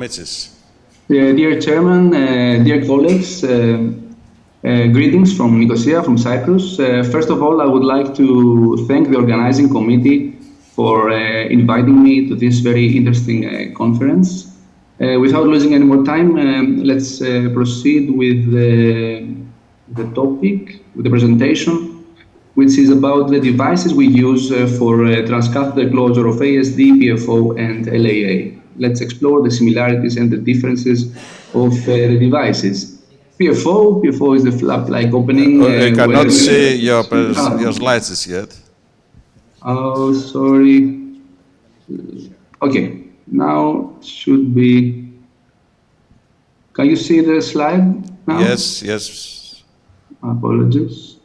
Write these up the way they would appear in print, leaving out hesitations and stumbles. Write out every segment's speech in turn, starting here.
Mitsis. Dear Chairman, dear colleagues, greetings from Nicosia, from Cyprus. First of all, I would like to thank the organizing committee for inviting me to this very interesting conference. Without losing any more time, let's proceed with the topic, with the presentation, which is about the devices we use for transcatheter closure of ASD, PFO, and LAA. Let's explore the similarities and the differences of the devices. PFO is the flap-like opening. I cannot see your slides yet. Oh, sorry. Okay, now should be. Can you see the slide now? Yes. Apologies.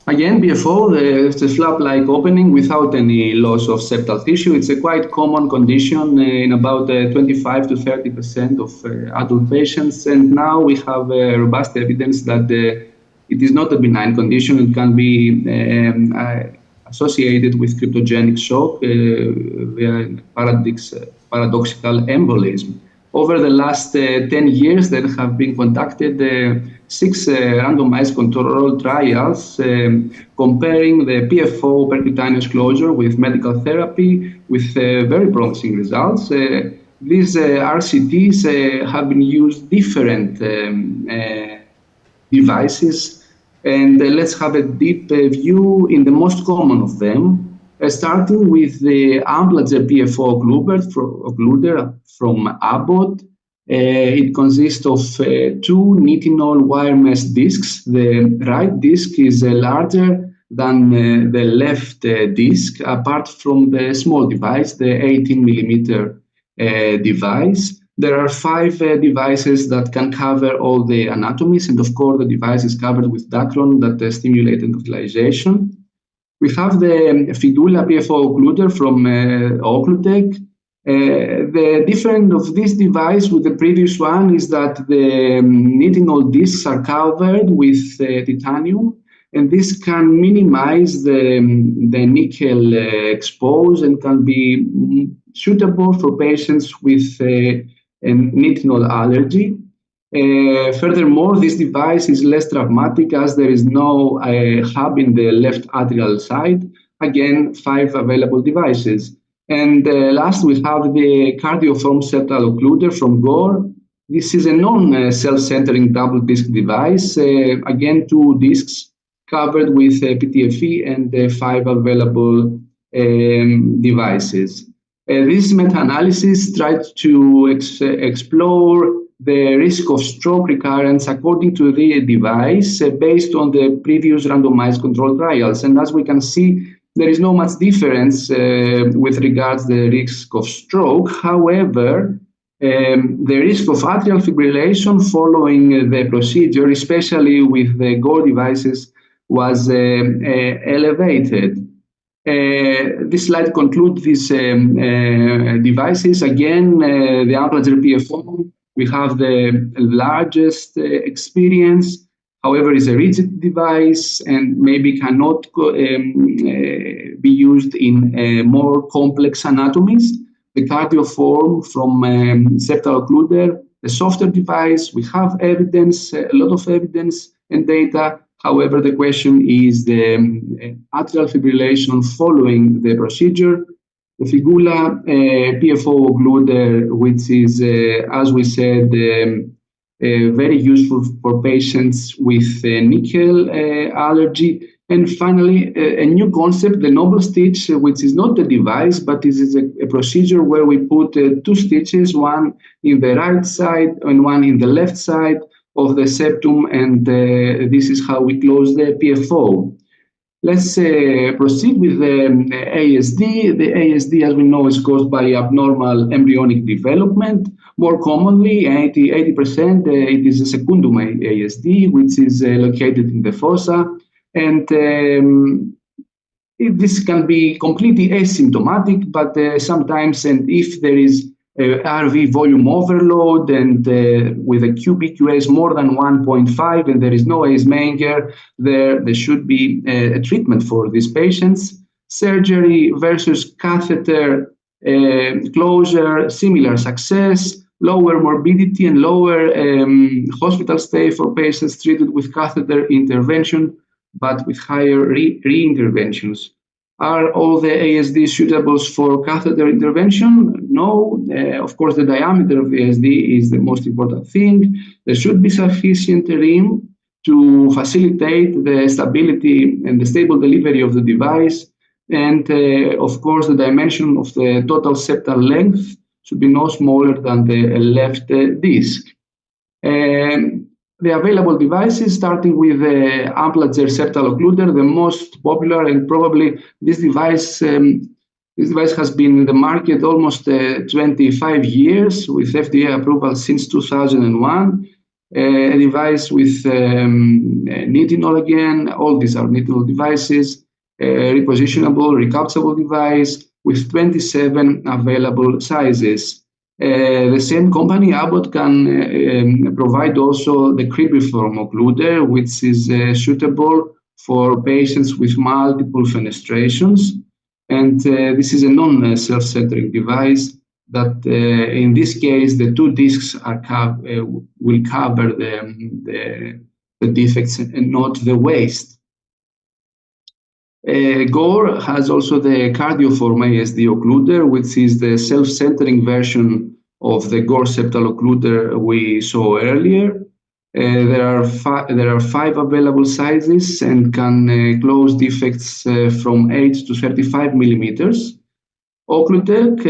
Again, PFO, the flap-like opening without any loss of septal tissue. It's a quite common condition in about 25 to 30% of adult patients. And now we have robust evidence that it is not a benign condition. It can be associated with cryptogenic shock via paradoxical embolism. Over the last 10 years, there have been conducted 6 randomized controlled trials comparing the PFO percutaneous closure with medical therapy with very promising results. These RCTs have been used different devices, and let's have a deep view in the most common of them. Starting with the Amplager PFO occluder from Abbott. It consists of 2 nitinol wire mesh discs. The right disc is larger than the left disc, apart from the small device, the 18 millimeter device. There are 5 devices that can cover all the anatomies, and of course the device is covered with Dacron that stimulate endothelization. We have the Figula PFO occluder from Occlutech. The difference of this device with the previous one is that the nitinol discs are covered with titanium, and this can minimize the nickel expose and can be suitable for patients with a nitinol allergy. Furthermore, this device is less traumatic as there is no hub in the left atrial side. Again, 5 available devices. And last, we have the cardioform septal occluder from Gore. This is a non-self-centering double disc device. Again, 2 discs covered with PTFE and 5 available devices. This meta-analysis tried to explore the risk of stroke recurrence according to the device based on the previous randomized controlled trials. And as we can see, there is no much difference with regards to the risk of stroke. However, the risk of atrial fibrillation following the procedure, especially with the Gore devices, was elevated. This slide concludes these devices. Again, the Amplager PFO, we have the largest experience. However, it's a rigid device and maybe cannot be used in more complex anatomies. The cardioform from septal occluder, a softer device. We have evidence, a lot of evidence and data. However, the question is the atrial fibrillation following the procedure. The Figula PFO occluder, which is, as we said, very useful for patients with nickel allergy. And finally, a new concept, the noble stitch, which is not a device, but it is a procedure where we put 2 stitches, one in the right side and one in the left side of the septum, and this is how we close the PFO. Let's proceed with the ASD. The ASD, as we know, is caused by abnormal embryonic development. More commonly, 80%, it is a secundum ASD, which is located in the fossa. And this can be completely asymptomatic, but sometimes, and if there is RV volume overload and with a QPQS more than 1.5 and there is no Eismenger, there should be a treatment for these patients. Surgery versus catheter closure, similar success, lower morbidity and lower hospital stay for patients treated with catheter intervention, but with higher re-interventions. Are all the ASD suitable for catheter intervention? No. Of course, the diameter of the ASD is the most important thing. There should be sufficient rim to facilitate the stability and the stable delivery of the device. And of course, the dimension of the total septal length should be no smaller than the left disc. The available devices, starting with the Amplager septal occluder, the most popular, and probably this device has been in the market almost 25 years with FDA approval since 2001. A device with nitinol again. All these are nitinol devices. Repositionable, recapturable device with 27 available sizes. The same company, Abbott, can provide also the cribriform occluder, which is suitable for patients with multiple fenestrations. And this is a non-self-centering device that, in this case, the two discs will cover the defects and not the waist. Gore has also the Cardioform ASD occluder, which is the self-centering version of the Gore septal occluder we saw earlier. There are 5 available sizes and can close defects from 8 to 35 millimeters. Occlutech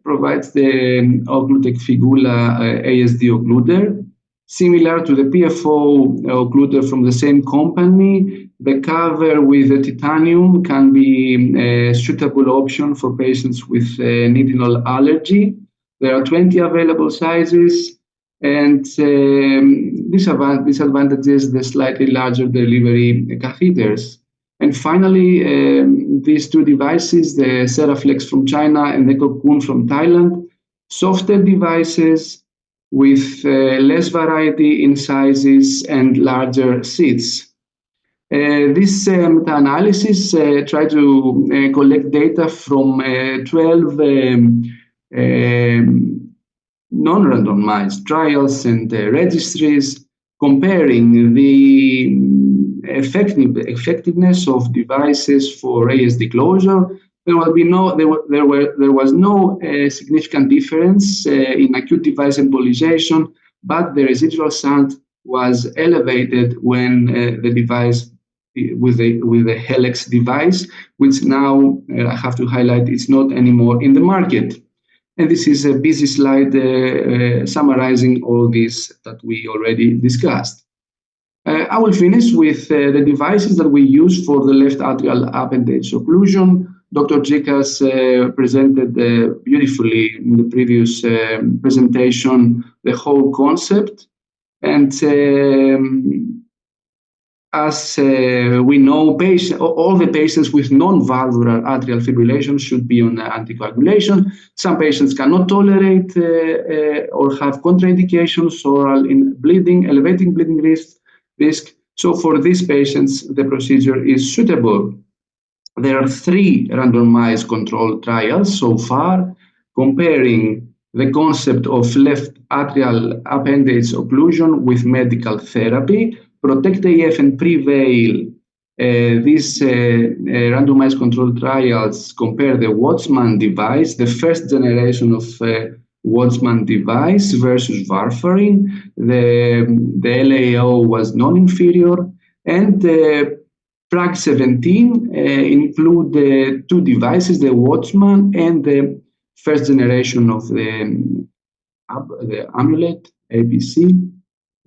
provides the Occlutech Figula ASD occluder, similar to the PFO occluder from the same company. The cover with the titanium can be a suitable option for patients with nitinol allergy. There are 20 available sizes, and disadvantages the slightly larger delivery catheters. And finally, these two devices, the Seraflex from China and the Cocoon from Thailand, softer devices with less variety in sizes and larger seats. This meta-analysis tried to collect data from 12 non-randomized trials and registries, comparing the effectiveness of devices for ASD closure. There was no significant difference in acute device embolization, but the residual shunt was elevated when the device with the Helix device, which now I have to highlight is not anymore in the market. And this is a busy slide summarizing all this that we already discussed. I will finish with the devices that we use for the left atrial appendage occlusion. Dr. Tzikas presented beautifully in the previous presentation the whole concept. And as we know, all the patients with non-valvular atrial fibrillation should be on anticoagulation. Some patients cannot tolerate or have contraindications or are in elevating bleeding risk. So for these patients, the procedure is suitable. There are 3 randomized controlled trials so far, comparing the concept of left atrial appendage occlusion with medical therapy. Protect AF and Prevail. These randomized controlled trials compare the Watchman device, the first generation of Watchman device, versus warfarin. The LAO was non-inferior, and PRAG 17 include 2 devices, the Watchman and the first generation of the Amulet, ABC.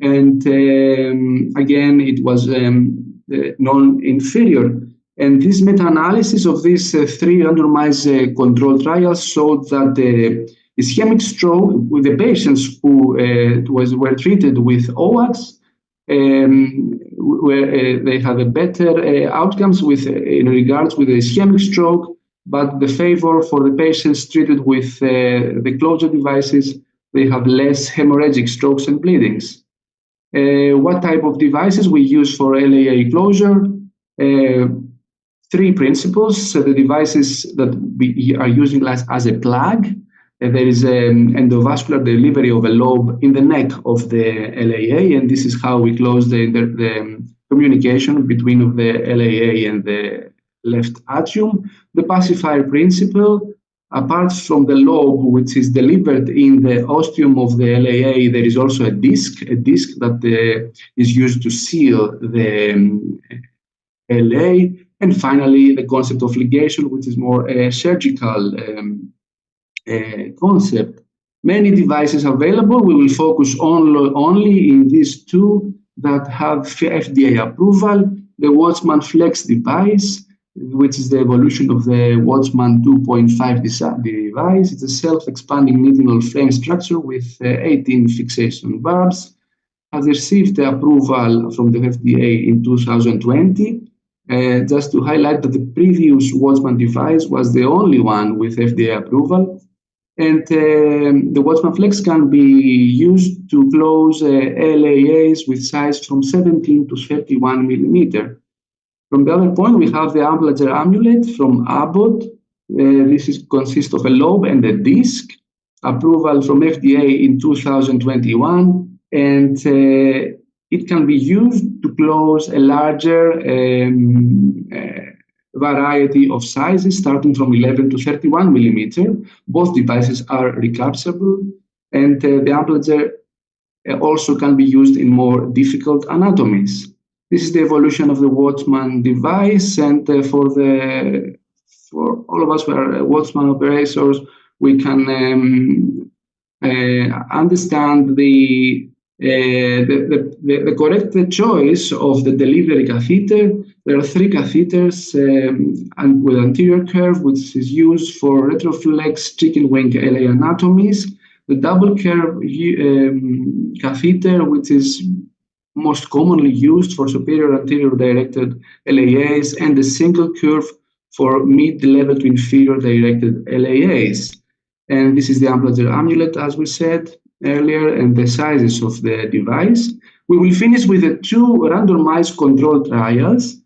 And again, it was non-inferior. And this meta-analysis of these 3 randomized controlled trials showed that the ischemic stroke with the patients who were treated with OATs, where they had a better outcomes in regards with the ischemic stroke, but the favor for the patients treated with the closure devices, they have less hemorrhagic strokes and bleedings. What type of devices we use for LAA closure? three principles. So the devices that we are using as a plug. There is an endovascular delivery of a lobe in the neck of the LAA, and this is how we close the communication between the LAA and the left atrium. The pacifier principle, apart from the lobe, which is delivered in the ostium of the LAA, there is also a disc that is used to seal the LA. And finally, the concept of ligation, which is more a surgical concept. Many devices available. We will focus only in these two that have FDA approval. The Watchman Flex device, which is the evolution of the Watchman 2.5 device. It's a self-expanding nitinol frame structure with 18 fixation barbs. Has received the approval from the FDA in 2020. Just to highlight that the previous Watchman device was the only one with FDA approval. And the Watchman Flex can be used to close LAAs with size from 17 to 31 millimeter. From the other point, we have the Amblager amulet from Abbott. This consists of a lobe and a disc. Approval from FDA in 2021. And it can be used to close a larger variety of sizes, starting from 11 to 31 millimeter. Both devices are recapturable, and the Amblager also can be used in more difficult anatomies. This is the evolution of the Watchman device, and for all of us who are Watchman operators, we can understand the correct choice of the delivery catheter. There are three catheters and with anterior curve, which is used for retroflex chicken wing LA anatomies. The double curve catheter, which is most commonly used for superior anterior directed LAAs, and the single curve for mid-level to inferior directed LAAs. And this is the Amblager amulet, as we said earlier, and the sizes of the device. We will finish with the two randomized control trials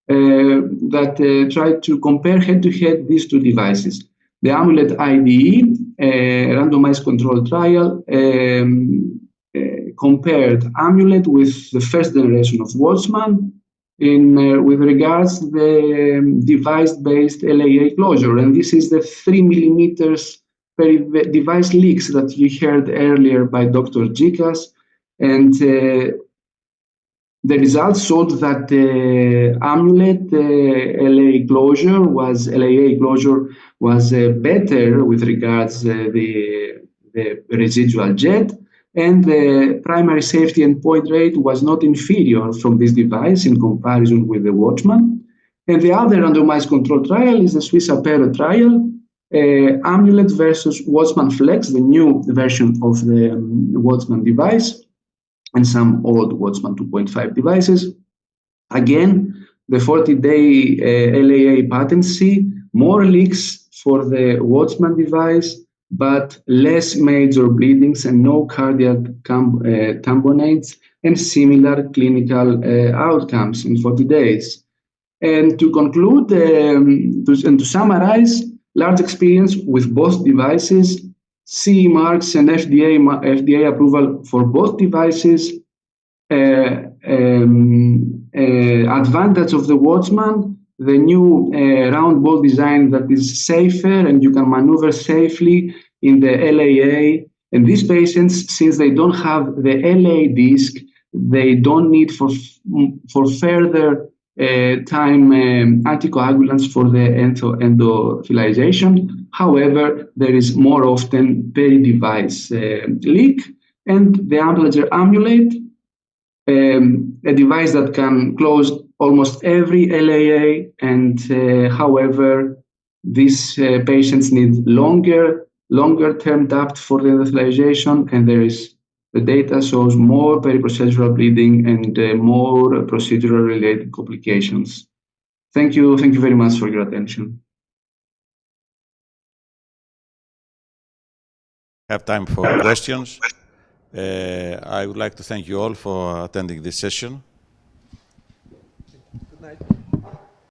that try to compare head-to-head these two devices. The Amulet IDE randomized control trial compared Amulet with the first generation of Watchman with regards to the device-based LAA closure. And this is the 3 millimeters per device leaks that you heard earlier by Dr. Tzikas. And the results showed that the Amulet LAA closure was better with regards the residual jet, and the primary safety endpoint rate was not inferior from this device in comparison with the Watchman. And the other randomized control trial is the Swiss Apero trial, Amulet versus Watchman Flex, the new version of the Watchman device, and some old Watchman 2.5 devices. Again, the 40-day LAA patency, more leaks for the Watchman device, but less major bleedings and no cardiac tamponades, and similar clinical outcomes in 40 days. And to conclude and to summarize, large experience with both devices, CE marks and FDA approval for both devices, advantage of the Watchman, the new round ball design that is safer and you can maneuver safely in the LAA. And these patients, since they don't have the LA disc, they don't need for further time anticoagulants for the endothelialization. However, there is more often peri-device leak, and the Amblager amulet, a device that can close almost every LAA, and however, these patients need longer-term depth for the endothelialization, and the data shows more periprocedural bleeding and more procedural-related complications. Thank you very much for your attention. Have time for questions. I would like to thank you all for attending this session. Good night.